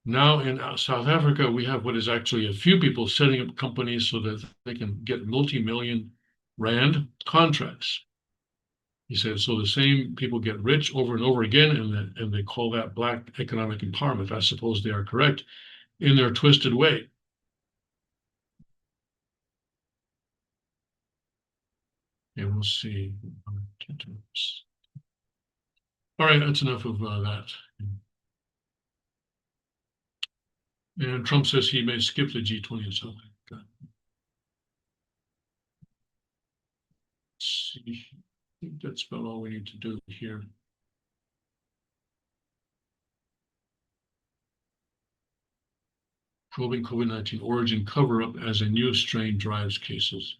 Now in South Africa, we have what is actually a few people setting up companies so that they can get multi-million rand contracts. He said, so the same people get rich over and over again, and they call that black economic empowerment. I suppose they are correct in their twisted way. And we'll see. All right, that's enough of that. And Trump says he may skip the G20 and so on. Let's see. I think that's about all we need to do here. Probing COVID-19 origin cover-up as a new strain drives cases.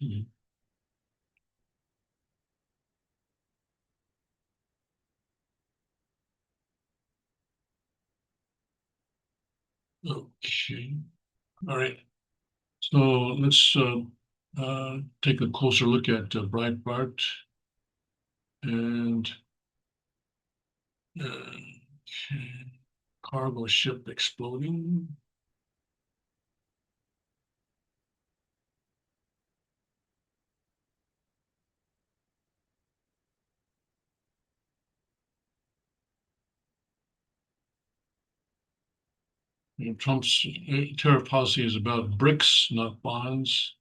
Okay. All right. So let's take a closer look at Breitbart and cargo ship exploding. Trump's tariff policy is about bricks, not bonds.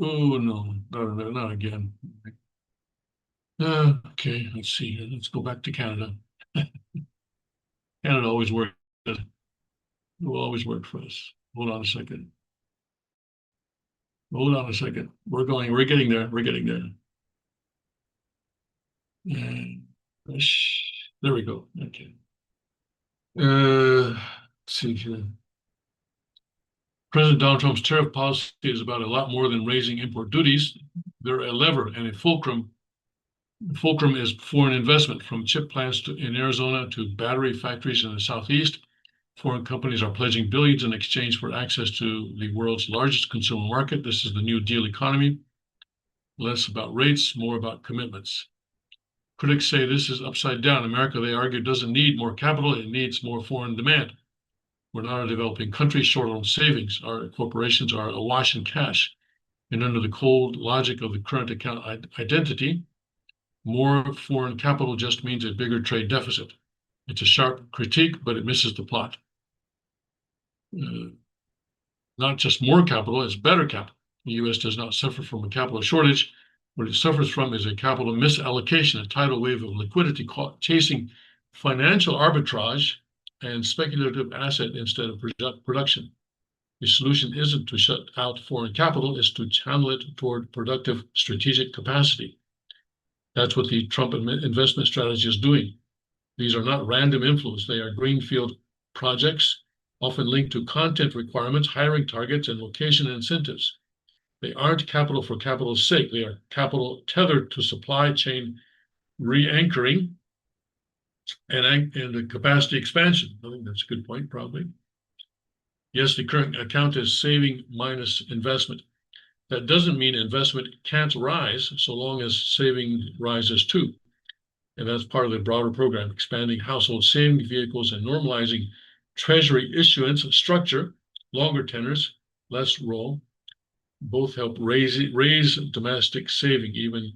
Oh no, not again. Okay, let's see here. Let's go back to Canada. Canada always works. It will always work for us. Hold on a second. Hold on a second. We're getting there. We're getting there. And there we go. Okay. Let's see here. President Donald Trump's tariff policy is about a lot more than raising import duties. They're a lever and a fulcrum. Fulcrum is foreign investment, from chip plants in Arizona to battery factories in the Southeast. Foreign companies are pledging billions in exchange for access to the world's largest consumer market. This is the New Deal economy. Less about rates, more about commitments. Critics say this is upside down. America, they argue, doesn't need more capital, it needs more foreign demand. We're not a developing country short on savings. Our corporations are awash in cash. And under the cold logic of the current account identity, more foreign capital just means a bigger trade deficit. It's a sharp critique, but it misses the plot. Not just more capital, it's better capital. The U.S. does not suffer from a capital shortage. What it suffers from is a capital misallocation, a tidal wave of liquidity chasing financial arbitrage and speculative asset instead of production. The solution isn't to shut out foreign capital, it's to channel it toward productive strategic capacity. That's what the Trump investment strategy is doing. These are not random inflows. They are greenfield projects, often linked to content requirements, hiring targets, and location incentives. They aren't capital for capital's sake. They are capital tethered to supply chain re-anchoring and the capacity expansion. I think that's a good point, probably. Yes, the current account is saving minus investment. That doesn't mean investment can't rise so long as saving rises too. And that's part of the broader program, expanding household saving vehicles and normalizing treasury issuance structure, longer tenors, less roll. Both help raise domestic saving even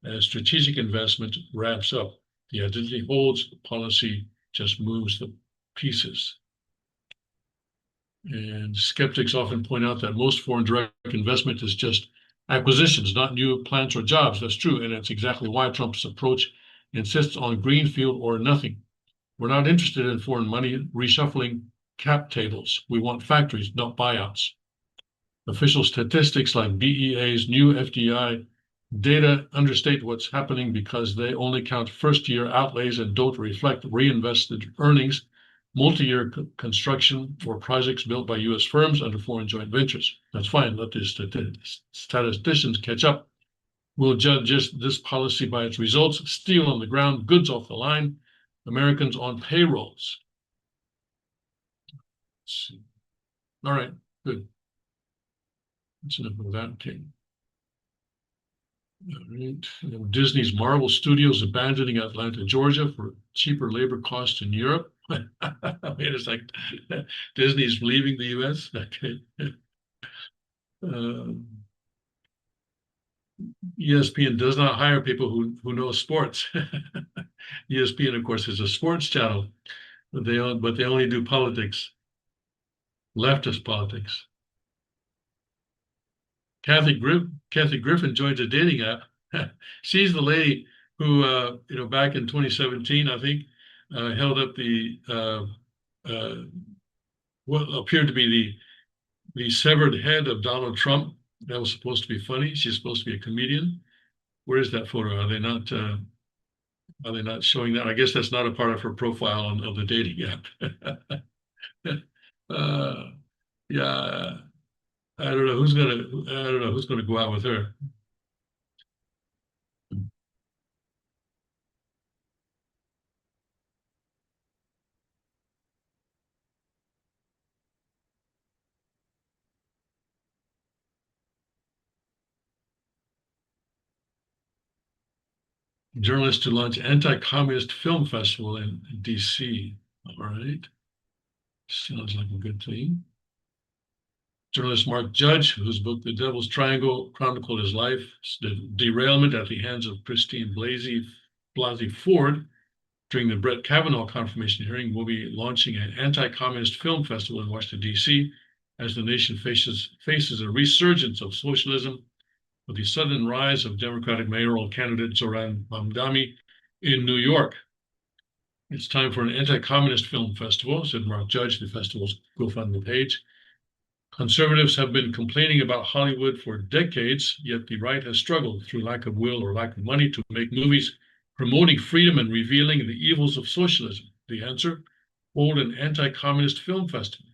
as strategic investment wraps up. The identity holds, the policy just moves the pieces. And skeptics often point out that most foreign direct investment is just acquisitions, not new plants or jobs. That's true, and that's exactly why Trump's approach insists on greenfield or nothing. We're not interested in foreign money reshuffling cap tables. We want factories, not buyouts. Official statistics like BEA's new FDI data understate what's happening because they only count first-year outlays and don't reflect reinvested earnings multi-year construction for projects built by U.S. firms under foreign joint ventures. That's fine. Let the statisticians catch up. We'll judge this policy by its results: steel on the ground, goods off the line, Americans on payrolls. Let's see. All right, good. That's enough of that. Okay. All right. Disney's Marvel Studios abandoning Atlanta, Georgia for cheaper labor costs in Europe. Wait a second. Disney's leaving the U.S. Okay. ESPN does not hire people who know sports. ESPN, of course, is a sports channel, but they only do politics, leftist politics. Kathy Griffin joins a dating app. She's the lady who, back in 2017, I think, held up what appeared to be the severed head of Donald Trump. That was supposed to be funny. She's supposed to be a comedian. Where is that photo? Are they not showing that? I guess that's not a part of her profile of the dating app. Yeah. I don't know who's gonna go out with her. Journalists to launch anti-communist film festival in DC. All right. Sounds like a good thing. Journalist Mark Judge, whose book The Devil's Triangle chronicled his life, derailment at the hands of Christine Blasey Ford during the Brett Kavanaugh confirmation hearing, will be launching an anti-communist film festival in Washington, D.C., as the nation faces a resurgence of socialism with the sudden rise of Democratic mayoral candidate Zohran Mamdani in New York. It's time for an anti-communist film festival, said Mark Judge, the festival's GoFundMe page. Conservatives have been complaining about Hollywood for decades, yet the right has struggled through lack of will or lack of money to make movies promoting freedom and revealing the evils of socialism. The answer? Hold an anti-communist film festival.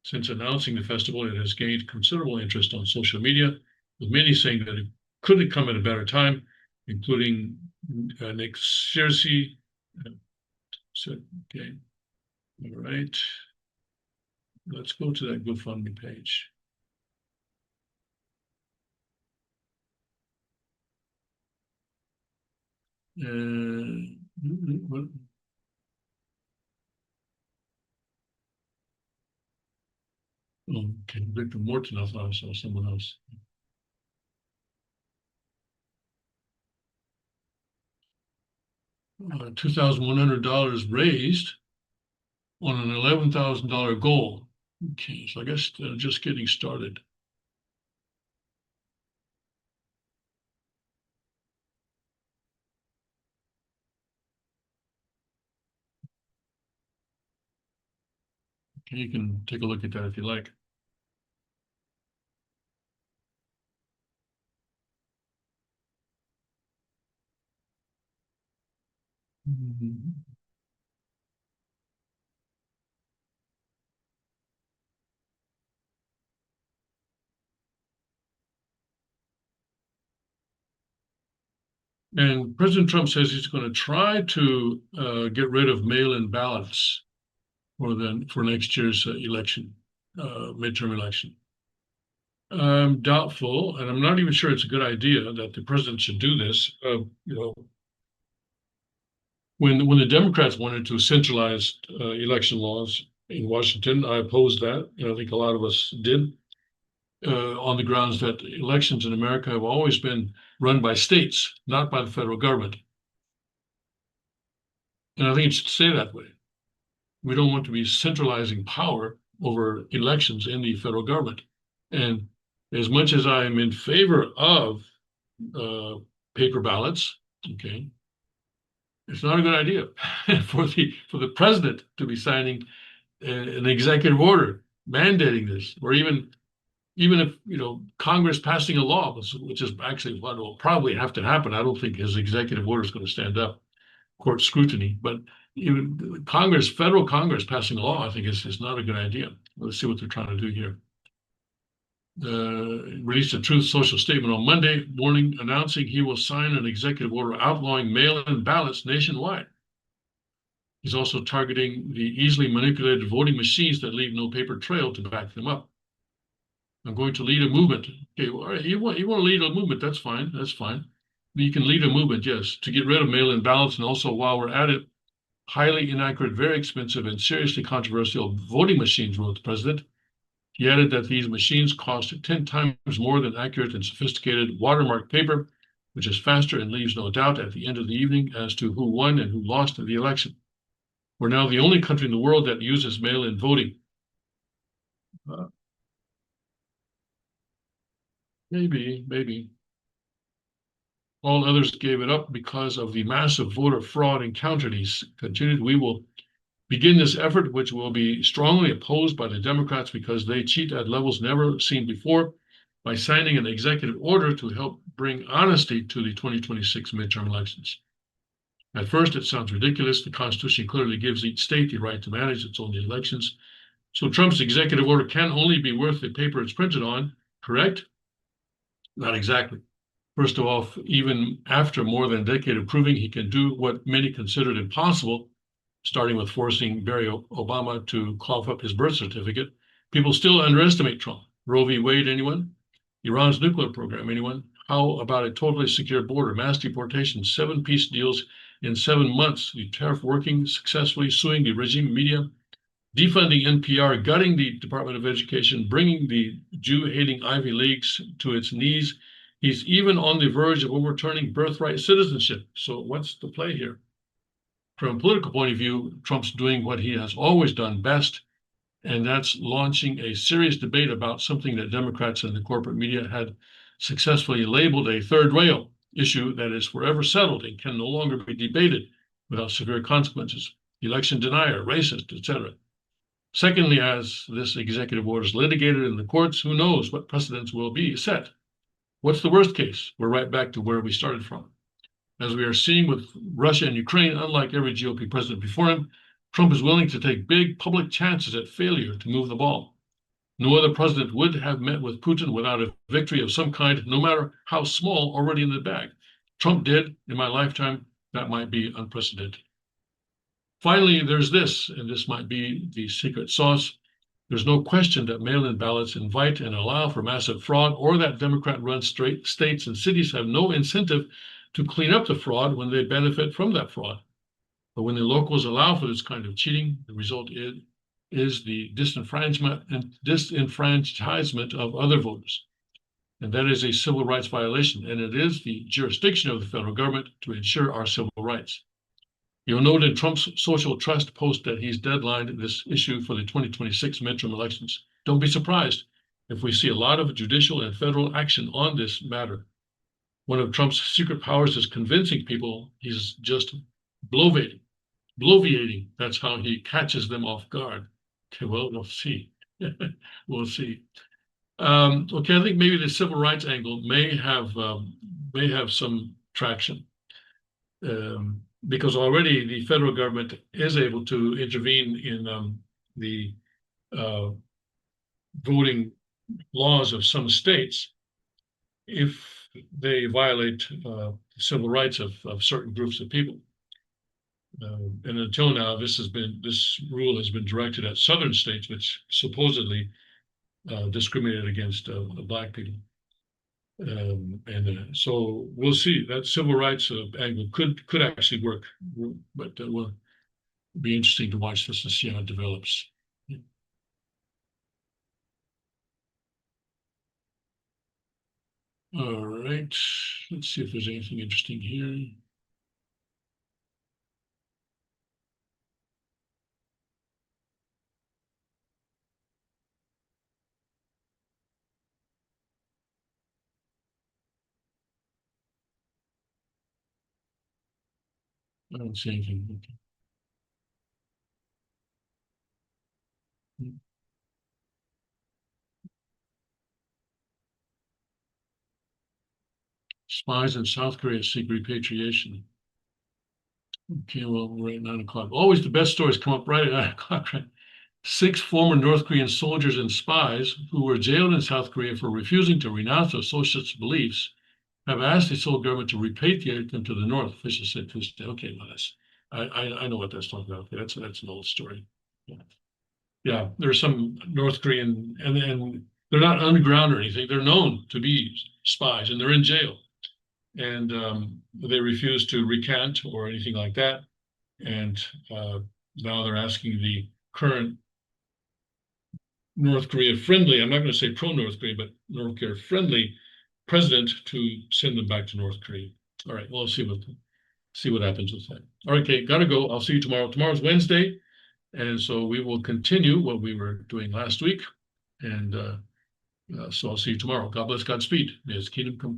Since announcing the festival, it has gained considerable interest on social media, with many saying that it couldn't come at a better time, including Nick Searcy. Okay, all right. Let's go to that GoFundMe page. Okay, Victor Morton, I thought I saw someone else. $2,100 raised on an $11,000 goal. Okay, so I guess they're just getting started. Okay, you can take a look at that if you like. And President Trump says he's going to try to get rid of mail-in ballots for next year's election, midterm election. I'm doubtful, and I'm not even sure it's a good idea that the president should do this. When the Democrats wanted to centralize election laws in Washington, I opposed that, and I think a lot of us did, on the grounds that elections in America have always been run by states, not by the federal government. And I think it should stay that way. We don't want to be centralizing power over elections in the federal government. And as much as I am in favor of paper ballots, okay, it's not a good idea for the president to be signing an executive order mandating this, or even if Congress passing a law, which is actually what will probably have to happen. I don't think his executive order is going to stand up court scrutiny, but even Congress, federal Congress passing a law, I think is not a good idea. Let's see what they're trying to do here. Released a Truth Social statement on Monday morning announcing he will sign an executive order outlawing mail-in ballots nationwide. He's also targeting the easily manipulated voting machines that leave no paper trail to back them up. I'm going to lead a movement. Okay, well, all right, you want to lead a movement? That's fine. That's fine. You can lead a movement, yes, to get rid of mail-in ballots, and also, while we're at it, highly inaccurate, very expensive, and seriously controversial voting machines, wrote the president. He added that these machines cost 10 times more than accurate and sophisticated watermark paper, which is faster and leaves no doubt at the end of the evening as to who won and who lost the election. We're now the only country in the world that uses mail-in voting. Maybe. All others gave it up because of the massive voter fraud encountered. He continued, we will begin this effort, which will be strongly opposed by the Democrats because they cheat at levels never seen before, by signing an executive order to help bring honesty to the 2026 midterm elections. At first, it sounds ridiculous. The Constitution clearly gives each state the right to manage its own elections. So Trump's executive order can only be worth the paper it's printed on, correct? Not exactly. First of all, even after more than a decade of proving he can do what many considered impossible, starting with forcing Barack Obama to cough up his birth certificate, people still underestimate Trump. Roe v. Wade, anyone? Iran's nuclear program, anyone? How about a totally secure border, mass deportation, 7 peace deals in 7 months, the tariff working successfully, suing the regime media, defunding NPR, gutting the Department of Education, bringing the Jew-hating Ivy Leagues to its knees. He's even on the verge of overturning birthright citizenship. So what's the play here? From a political point of view, Trump's doing what he has always done best, and that's launching a serious debate about something that Democrats and the corporate media had successfully labeled a third rail issue that is forever settled and can no longer be debated without severe consequences. Election denier, racist, etc. Secondly, as this executive order is litigated in the courts, who knows what precedents will be set? What's the worst case? We're right back to where we started from. As we are seeing with Russia and Ukraine, unlike every GOP president before him, Trump is willing to take big public chances at failure to move the ball. No other president would have met with Putin without a victory of some kind, no matter how small, already in the bag. Trump did in my lifetime. That might be unprecedented. Finally, there's this, and this might be the secret sauce. There's no question that mail-in ballots invite and allow for massive fraud, or that Democrat-run states and cities have no incentive to clean up the fraud when they benefit from that fraud. But when the locals allow for this kind of cheating, the result is the disenfranchisement of other voters. And that is a civil rights violation, and it is the jurisdiction of the federal government to ensure our civil rights. You'll note in Trump's social trust post that he's deadlined this issue for the 2026 midterm elections. Don't be surprised if we see a lot of judicial and federal action on this matter. One of Trump's secret powers is convincing people he's just bloviating. That's how he catches them off guard. Okay, well, we'll see. We'll see. Okay, I think maybe the civil rights angle may have some traction. Because already the federal government is able to intervene in the voting laws of some states if they violate civil rights of certain groups of people. And until now, this rule has been directed at southern states, which supposedly discriminated against Black people. So we'll see. That civil rights angle could actually work, but it will be interesting to watch this and see how it develops. All right, let's see if there's anything interesting here. I don't see anything. Okay. Spies in South Korea seek repatriation. Okay, well, we're at 9 o'clock. Always the best stories come up right at 9 o'clock, right? 6 former North Korean soldiers and spies who were jailed in South Korea for refusing to renounce their socialist beliefs have asked the Seoul government to repatriate them to the North, officials said Tuesday. Okay, well, I know what that's talking about. Okay, that's an old story. Yeah, yeah. There's some North Korean, and they're not underground or anything. They're known to be spies, and they're in jail, and they refuse to recant or anything like that. And now they're asking the current North Korea friendly, I'm not going to say pro North Korea, but North Korea friendly president to send them back to North Korea. All right, well, see what happens with that. All right, Kate, gotta go. I'll see you tomorrow. Tomorrow's Wednesday, and so we will continue what we were doing last week. And so I'll see you tomorrow. God bless, Godspeed. May His kingdom come quick.